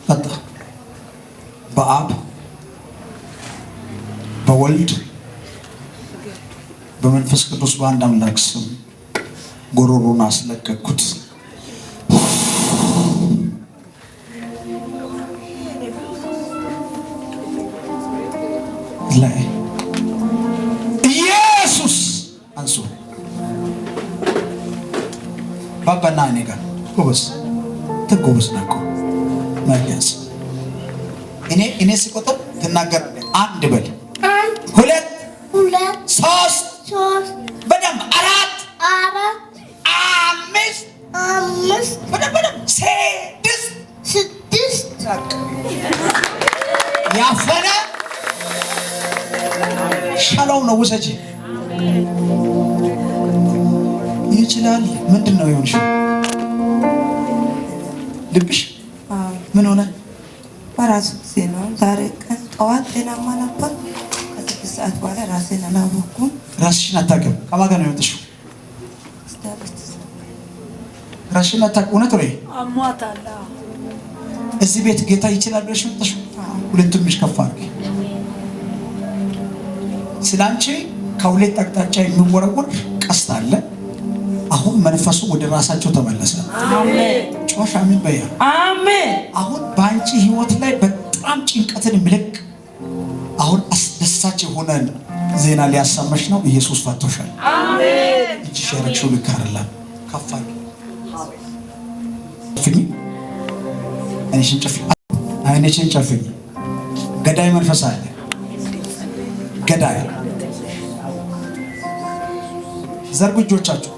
መጣ። በአብ በወልድ በመንፈስ ቅዱስ በአንድ አምላክ ስም ጎሮሮን አስለቀቅኩት። ላይ ኢየሱስ አንሱ ባባና እኔ ጋር ጎበዝ ተጎበዝ ናኮ ማያስ እኔ ሲቆጥር ትናገራለህ። አንድ በል፣ ሁለት ሶስት በደም አራት አምስት በደም ስድስት ያፈነ ሻለው ነው። ውሰጂ ይችላል። ምንድነው የሆንሽው? ልብሽ ምን ሆነ? በራሱ ጊዜ ነው። ዛሬ ቀን ጠዋት ጤናማ ነበር። ከስድስት ሰዓት በኋላ ራሴን አላወኩም። ራስሽን አታውቅም? ከማን ጋር ነው የወጣሽው? ራስሽን አታውቅም? እውነት ነው? አሟታል። እዚህ ቤት ጌታ ይችላል ብለሽ ወጣሽ? ሁለቱም ከፍ አድርጊ። ስላንቺ ከሁለት አቅጣጫ የሚወረወር ቀስት አለ። አሁን መንፈሱ ወደ ራሳቸው ተመለሰ። አሜን። ጮሽ አሜን በያ። አሜን። አሁን በአንቺ ህይወት ላይ በጣም ጭንቀትን ምልክ አሁን አስደሳች የሆነ ዜና ሊያሰማሽ ነው። ኢየሱስ ፈቶሻል። አሜን። እቺ ሸረክሹ ልክ አይደለም። ከፋኝ ፍኝ አይንሽን ጨፍኝ፣ አይንሽን ጨፍኝ። ገዳይ መንፈስ አለ። ገዳይ ዘርጉ እጆቻችሁ።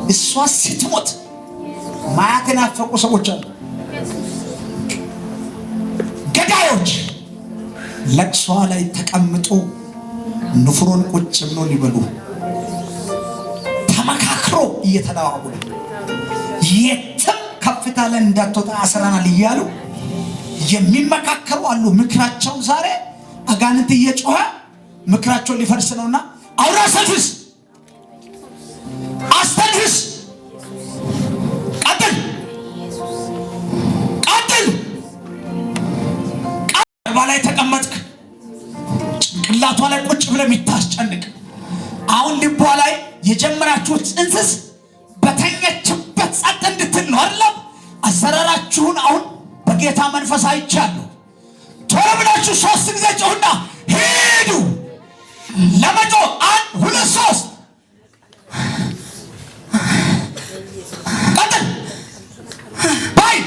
እሷ ስትሞት ማያትን ያፈቁ ሰዎች አሉ። ገዳዮች ለቅሷ ላይ ተቀምጦ ንፍሮን ቁጭ ብሎ ሊበሉ ተመካክሮ እየተደዋወሉ የትም ከፍታ ላይ እንዳትወጣ አስረናል እያሉ የሚመካከሩ አሉ። ምክራቸው ዛሬ አጋንንት እየጮኸ ምክራቸው ሊፈርስ ነውና አውራ ሰልፍስ አስተንፍስ፣ ቀጥል ላይ ተቀመጥክ። ጭንቅላቷ ላይ ቁጭ ብለህ የምታስጨንቅ አሁን ልቧ ላይ የጀመራችሁት ጽንስስ በተኛችበት ጸጥ እንድትል ነው አይደለም? አሰራራችሁን አሁን በጌታ መንፈስ አይቻለሁ። ቶሎ ብላችሁ 3 ጊዜ ጮህና ሂዱ። ለመጮ 1 2 3 ቀጥል ባይ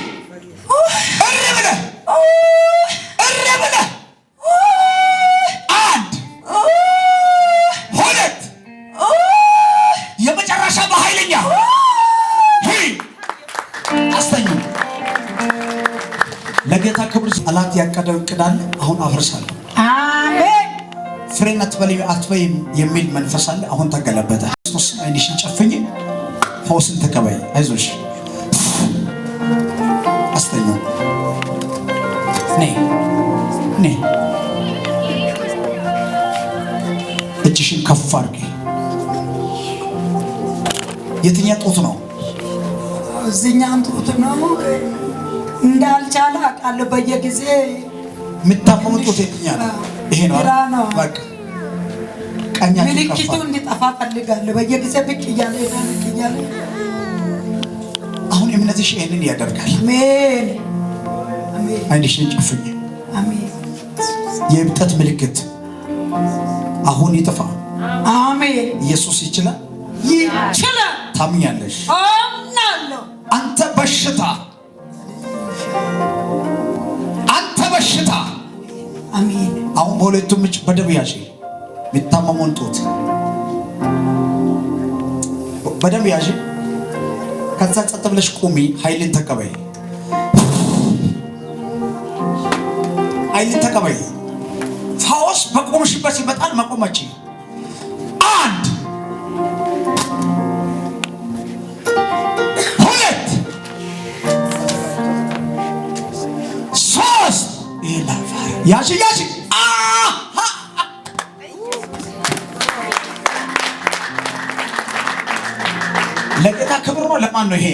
እሪ ብለህ 1 2 የመጨረሻ በኃይለኛ አስተኙ። ለጌታ ክብር አላት ያቀደው እቅዳለ አሁን አፍርሳለሁ። አሜን። ፍሬን አትበይም የሚል መንፈስ አለ አሁን ተገለበጠ። ክርስቶስ አይንሽን ጨፍኝ፣ ፈውስን ተቀበይ። አይዞሽ አስተኙ። ነይ እጅሽን ከፍ አድርጊ። የትኛ ጡት ነው? እዚህኛው ጡት ነው። እንዳልቻለ አውቃለሁ። በየጊዜ የምታመሙት ጡት የትኛ ነው? ይሄ ነው። በቃ ቀኛችሁ ምልክቱ እንዲጠፋ ፈልጋለሁ። በየጊዜ ብቅ እያለ አሁን እምነትሽ ይሄንን ያደርጋል። አሜን። አይንሽን ጨፍኝ። አሜን። የእብጠት ምልክት አሁን ይጥፋ። አሜን። ኢየሱስ ይችላል። ታምኛለሽ? አምናለሁ። አንተ በሽታ አሜን። አሁን በሁለቱም እጅ በደም ያዥ። የሚታመመውን ጡት በደም ያዥ። ከዛ ጸጥ ብለሽ ቁሚ። ኃይልን ተቀበይ። ኃይልን ተቀበይ። ፈውስ በቆምሽበት ይመጣል። መቆመች 1 2 3 ያሺ ለጌታ ክብር ነው። ለማን ነው ይሄ?